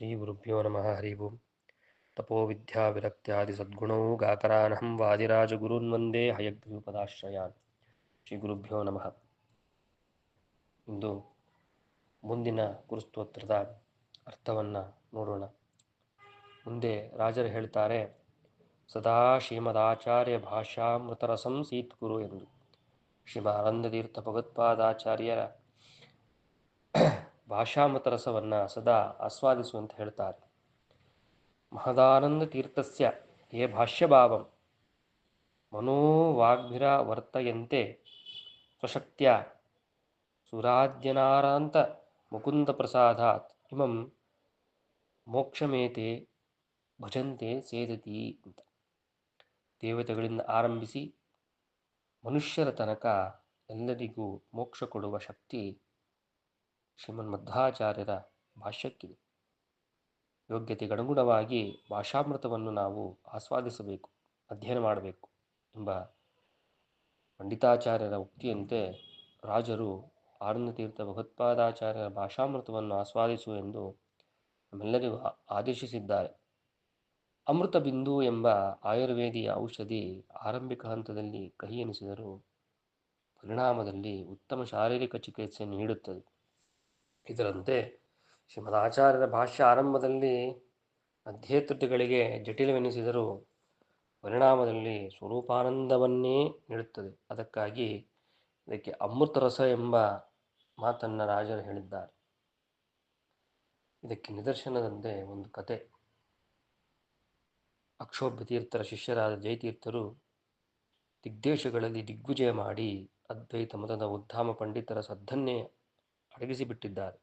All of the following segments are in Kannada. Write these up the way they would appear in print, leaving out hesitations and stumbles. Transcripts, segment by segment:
ಶ್ರೀ ಗುರುಭ್ಯೋ ನಮಃ ಹರಿ ಓಂ. ತಪೋ ವಿದ್ಯಾ ವಿರಕ್ತ್ಯಾದಿ ಸದ್ಗುಣೌ ಗಾಕರಾನಹಂ ವಾದಿರಾಜ ಗುರುನ್ ವಂದೇ ಹಯಗ್ರೀವಪದಾಶ್ರಯಾನ್. ಶ್ರೀ ಗುರುಭ್ಯೋ ನಮಃ. ಇಂದು ಮುಂದಿನ ಗುರುಸ್ತೋತ್ರದ ಅರ್ಥವನ್ನು ನೋಡೋಣ. ಮುಂದೆ ರಾಜರು ಹೇಳ್ತಾರೆ, ಸದಾ ಶ್ರೀಮದಾಚಾರ್ಯ ಭಾಷಾಮೃತರಸಂ ಸೀತ್ಕುರು ಎಂದು. ಶ್ರೀಮಾನಂದತೀರ್ಥ ಭಗವತ್ಪಾದಾಚಾರ್ಯರ ಭಾಷಾಮೃತರಸವನ್ನು ಸದಾ ಆಸ್ವಾದಿಸುವಂತ ಹೇಳ್ತಾರೆ. ಮಹದಾನಂದ ತೀರ್ಥಸ್ಯ ಯೇ ಭಾಷ್ಯಭಾವಂ ಮನೋವಾಗ್ಭಿರವರ್ತಯಂತೆ ಸ್ವಶಕ್ತ್ಯಾ ಸುರಾದ್ಯನಾರಾಂತ ಮುಕುಂದ ಪ್ರಸಾದಾತ್ ಇಮಂ ಮೋಕ್ಷಮೇತೆ ಭಜಂತೆ ಸೇದತಿ ಅಂತ. ದೇವತೆಗಳಿಂದ ಆರಂಭಿಸಿ ಮನುಷ್ಯರ ತನಕ ಎಲ್ಲರಿಗೂ ಮೋಕ್ಷ ಕೊಡುವ ಶಕ್ತಿ ಶ್ರೀಮನ್ಮಧ್ವಾಚಾರ್ಯರ ಭಾಷ್ಯಕ್ಕಿದೆ. ಯೋಗ್ಯತೆಗನುಗುಣವಾಗಿ ಭಾಷಾಮೃತವನ್ನು ನಾವು ಆಸ್ವಾದಿಸಬೇಕು, ಅಧ್ಯಯನ ಮಾಡಬೇಕು ಎಂಬ ಪಂಡಿತಾಚಾರ್ಯರ ಉಕ್ತಿಯಂತೆ ರಾಜರು ಆನಂದತೀರ್ಥ ಭಗವತ್ಪಾದಾಚಾರ್ಯರ ಭಾಷಾಮೃತವನ್ನು ಆಸ್ವಾದಿಸು ಎಂದು ನಮ್ಮೆಲ್ಲರಿಗೂ ಆದೇಶಿಸಿದ್ದಾರೆ. ಅಮೃತ ಬಿಂದು ಎಂಬ ಆಯುರ್ವೇದಿಯ ಔಷಧಿ ಆರಂಭಿಕ ಹಂತದಲ್ಲಿ ಕಹಿ ಎನಿಸಿದರೂ ಪರಿಣಾಮದಲ್ಲಿ ಉತ್ತಮ ಶಾರೀರಿಕ ಚಿಕಿತ್ಸೆಯನ್ನು ನೀಡುತ್ತದೆ. ಇದರಂತೆ ಶ್ರೀಮದಾಚಾರ್ಯರ ಭಾಷ್ಯ ಆರಂಭದಲ್ಲಿ ಅಧ್ಯೇತೃಗಳಿಗೆ ಜಟಿಲವೆನಿಸಿದರೂ ಪರಿಣಾಮದಲ್ಲಿ ಸ್ವರೂಪಾನಂದವನ್ನೇ ನೀಡುತ್ತದೆ. ಅದಕ್ಕಾಗಿ ಇದಕ್ಕೆ ಅಮೃತರಸ ಎಂಬ ಮಾತನ್ನು ರಾಜರು ಹೇಳಿದ್ದಾರೆ. ಇದಕ್ಕೆ ನಿದರ್ಶನದಂತೆ ಒಂದು ಕತೆ. ಅಕ್ಷೋಭ್ಯ ತೀರ್ಥರ ಶಿಷ್ಯರಾದ ಜಯತೀರ್ಥರು ದಿಗ್ದೇಶಗಳಲ್ಲಿ ದಿಗ್ವಿಜಯ ಮಾಡಿ ಅದ್ವೈತ ಮತದ ಉದ್ಧಾಮ ಪಂಡಿತರ ಸದ್ದನ್ನೇ ಅಡಗಿಸಿಬಿಟ್ಟಿದ್ದಾರೆ.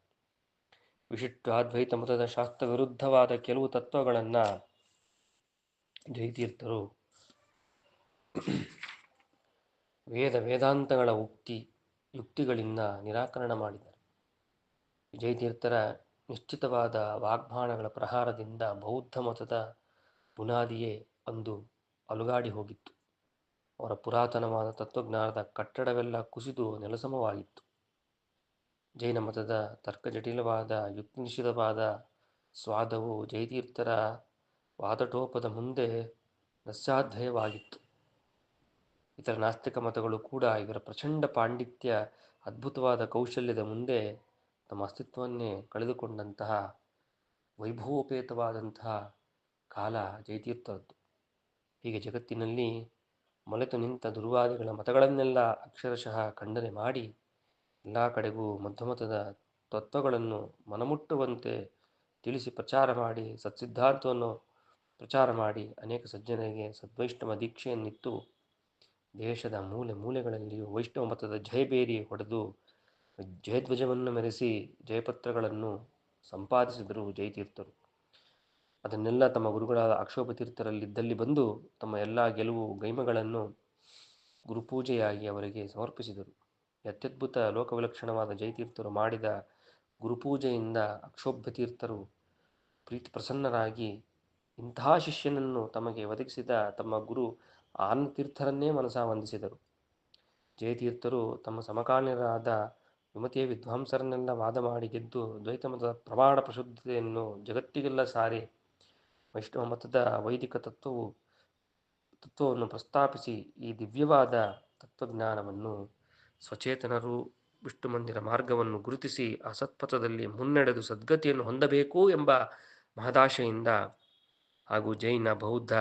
ವಿಶಿಷ್ಟ ಅದ್ವೈತ ಮತದ ಶಾಸ್ತ್ರ ವಿರುದ್ಧವಾದ ಕೆಲವು ತತ್ವಗಳನ್ನು ಜಯತೀರ್ಥರು ವೇದಾಂತಗಳ ಯುಕ್ತಿಗಳಿಂದ ನಿರಾಕರಣ ಮಾಡಿದ್ದಾರೆ. ಜಯತೀರ್ಥರ ನಿಶ್ಚಿತವಾದ ವಾಗ್ಬಾಣಗಳ ಪ್ರಹಾರದಿಂದ ಬೌದ್ಧ ಮತದ ಬುನಾದಿಯೇ ಅಂದು ಅಲುಗಾಡಿ ಹೋಗಿತ್ತು. ಅವರ ಪುರಾತನವಾದ ತತ್ವಜ್ಞಾನದ ಕಟ್ಟಡವೆಲ್ಲ ಕುಸಿದು ನೆಲಸಮವಾಗಿತ್ತು. ಜೈನ ಮತದ ತರ್ಕಜಟಿಲವಾದ ಯುಕ್ತಿನಿಶ್ಚಿತವಾದ ಸ್ವಾದವು ಜಯತೀರ್ಥರ ವಾದಟೋಪದ ಮುಂದೆ ರಸ್ಯಾಧ್ಯಯವಾಗಿತ್ತು. ಇತರ ನಾಸ್ತಿಕ ಮತಗಳು ಕೂಡ ಇವರ ಪ್ರಚಂಡ ಪಾಂಡಿತ್ಯ, ಅದ್ಭುತವಾದ ಕೌಶಲ್ಯದ ಮುಂದೆ ತಮ್ಮ ಅಸ್ತಿತ್ವವನ್ನೇ ಕಳೆದುಕೊಂಡಂತಹ ವೈಭವೋಪೇತವಾದಂತಹ ಕಾಲ ಜಯತೀರ್ಥರದ್ದು. ಹೀಗೆ ಜಗತ್ತಿನಲ್ಲಿ ಮೊಲೆತು ನಿಂತ ದುರ್ವಾದಿಗಳ ಮತಗಳನ್ನೆಲ್ಲ ಅಕ್ಷರಶಃ ಖಂಡನೆ ಮಾಡಿ ಎಲ್ಲ ಕಡೆಗೂ ಮಧ್ವಮತದ ತತ್ವಗಳನ್ನು ಮನಮುಟ್ಟುವಂತೆ ತಿಳಿಸಿ ಪ್ರಚಾರ ಮಾಡಿ ಸತ್ಸಿದ್ಧಾಂತವನ್ನು ಪ್ರಚಾರ ಮಾಡಿ ಅನೇಕ ಸಜ್ಜನರಿಗೆ ಸದ್ವೈಷ್ಣವ ದೀಕ್ಷೆಯನ್ನಿತ್ತು ದೇಶದ ಮೂಲೆ ಮೂಲೆಗಳಲ್ಲಿಯೂ ವೈಷ್ಣವ ಮತದ ಜಯಬೇರಿ ಹೊಡೆದು ಜಯಧ್ವಜವನ್ನು ಮೆರೆಸಿ ಜಯಪತ್ರಗಳನ್ನು ಸಂಪಾದಿಸಿದರು ಜಯತೀರ್ಥರು. ಅದನ್ನೆಲ್ಲ ತಮ್ಮ ಗುರುಗಳಾದ ಅಕ್ಷೋಭ ತೀರ್ಥರಲ್ಲಿದ್ದಲ್ಲಿ ಬಂದು ತಮ್ಮ ಎಲ್ಲ ಗೆಲುವು ಗೈಮಗಳನ್ನು ಗುರುಪೂಜೆಯಾಗಿ ಅವರಿಗೆ ಸಮರ್ಪಿಸಿದರು. ಅತ್ಯದ್ಭುತ ಲೋಕವಿಲಕ್ಷಣವಾದ ಜಯತೀರ್ಥರು ಮಾಡಿದ ಗುರುಪೂಜೆಯಿಂದ ಅಕ್ಷೋಭ್ಯ ತೀರ್ಥರು ಪ್ರೀತಿ ಪ್ರಸನ್ನರಾಗಿ ಇಂತಹ ಶಿಷ್ಯನನ್ನು ತಮಗೆ ಒದಗಿಸಿದ ತಮ್ಮ ಗುರು ಆನಂದತೀರ್ಥರನ್ನೇ ಮನಸಾ ವಂದಿಸಿದರು. ಜಯತೀರ್ಥರು ತಮ್ಮ ಸಮಕಾಲೀನರಾದ ವಿಮತಿಯ ವಿದ್ವಾಂಸರನ್ನೆಲ್ಲ ವಾದ ಮಾಡಿ ಗೆದ್ದು ದ್ವೈತ ಮತದ ಪ್ರಮಾಣ ಪ್ರಶುದ್ಧತೆಯನ್ನು ಜಗತ್ತಿಗೆಲ್ಲ ಸಾರಿ ವೈಷ್ಣವ ಮತದ ವೈದಿಕ ತತ್ವವನ್ನು ಪ್ರಸ್ತಾಪಿಸಿ ಈ ದಿವ್ಯವಾದ ತತ್ವಜ್ಞಾನವನ್ನು ಸ್ವಚೇತನರು ವಿಷ್ಣು ಮಂದಿರ ಮಾರ್ಗವನ್ನು ಗುರುತಿಸಿ ಆ ಸತ್ಪಥದಲ್ಲಿ ಮುನ್ನಡೆದು ಸದ್ಗತಿಯನ್ನು ಹೊಂದಬೇಕು ಎಂಬ ಮಹದಾಶೆಯಿಂದ ಹಾಗೂ ಜೈನ, ಬೌದ್ಧ,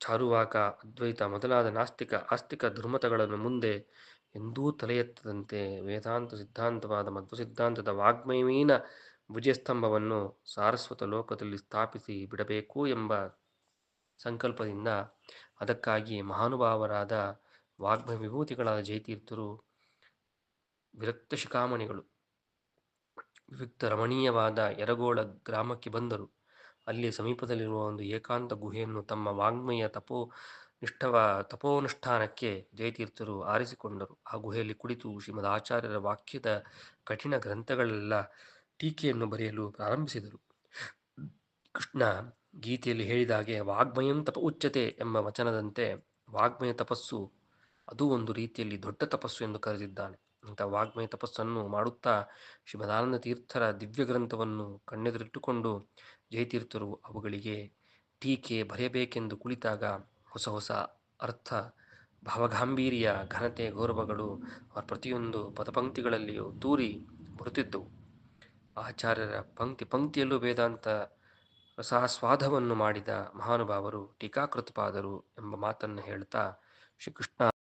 ಚಾರುವಾಕ, ಅದ್ವೈತ ಮೊದಲಾದ ನಾಸ್ತಿಕ ಆಸ್ತಿಕ ದುರ್ಮತಗಳನ್ನು ಮುಂದೆ ಎಂದೂ ತಲೆ ಎತ್ತದಂತೆ ವೇದಾಂತ ಸಿದ್ಧಾಂತವಾದ ಮಧ್ವ ಸಿದ್ಧಾಂತದ ವಾಗ್ಮಯಮೀನ ವಿಜಯಸ್ತಂಭವನ್ನು ಸಾರಸ್ವತ ಲೋಕದಲ್ಲಿ ಸ್ಥಾಪಿಸಿ ಬಿಡಬೇಕು ಎಂಬ ಸಂಕಲ್ಪದಿಂದ ಅದಕ್ಕಾಗಿ ಮಹಾನುಭಾವರಾದ ವಾಗ್ಮಯ ವಿಭೂತಿಗಳಾದ ಜಯತೀರ್ಥರು ವಿರಕ್ತ ಶಿಖಾಮಣಿಗಳು ವಿವಿಕ್ತ ರಮಣೀಯವಾದ ಯರಗೋಳ ಗ್ರಾಮಕ್ಕೆ ಬಂದರು. ಅಲ್ಲಿ ಸಮೀಪದಲ್ಲಿರುವ ಒಂದು ಏಕಾಂತ ಗುಹೆಯನ್ನು ತಮ್ಮ ವಾಗ್ಮಯ ತಪೋನುಷ್ಠಾನಕ್ಕೆ ಜಯತೀರ್ಥರು ಆರಿಸಿಕೊಂಡರು. ಆ ಗುಹೆಯಲ್ಲಿ ಕುಳಿತು ಶ್ರೀಮದ್ ಆಚಾರ್ಯರ ವಾಕ್ಯದ ಕಠಿಣ ಗ್ರಂಥಗಳೆಲ್ಲ ಟೀಕೆಯನ್ನು ಬರೆಯಲು ಪ್ರಾರಂಭಿಸಿದರು. ಕೃಷ್ಣ ಗೀತೆಯಲ್ಲಿ ಹೇಳಿದಾಗೆ ವಾಗ್ಮಯಂ ತಪ ಉಚ್ಯತೆ ಎಂಬ ವಚನದಂತೆ ವಾಗ್ಮಯ ತಪಸ್ಸು ಅದು ಒಂದು ರೀತಿಯಲ್ಲಿ ದೊಡ್ಡ ತಪಸ್ಸು ಎಂದು ಕರೆದಿದ್ದಾನೆ. ಇಂಥ ವಾಗ್ಮಯ ತಪಸ್ಸನ್ನು ಮಾಡುತ್ತಾ ಶ್ರೀಮದಾನಂದ ತೀರ್ಥರ ದಿವ್ಯ ಗ್ರಂಥವನ್ನು ಕಣ್ಣೆದುರಿಟ್ಟುಕೊಂಡು ಜಯತೀರ್ಥರು ಅವುಗಳಿಗೆ ಟೀಕೆ ಬರೆಯಬೇಕೆಂದು ಕುಳಿತಾಗ ಹೊಸ ಹೊಸ ಅರ್ಥ ಭಾವಗಾಂಭೀರ್ಯ ಘನತೆ ಗೌರವಗಳು ಅವರ ಪ್ರತಿಯೊಂದು ಪದಪಂಕ್ತಿಗಳಲ್ಲಿಯೂ ತೂರಿ ಬರುತ್ತಿದ್ದವು. ಆಚಾರ್ಯರ ಪಂಕ್ತಿ ಪಂಕ್ತಿಯಲ್ಲೂ ವೇದಾಂತ ರಸಾಸ್ವಾದವನ್ನು ಮಾಡಿದ ಮಹಾನುಭಾವರು ಟೀಕಾಕೃತಪಾದರು ಎಂಬ ಮಾತನ್ನು ಹೇಳ್ತಾ ಶ್ರೀಕೃಷ್ಣ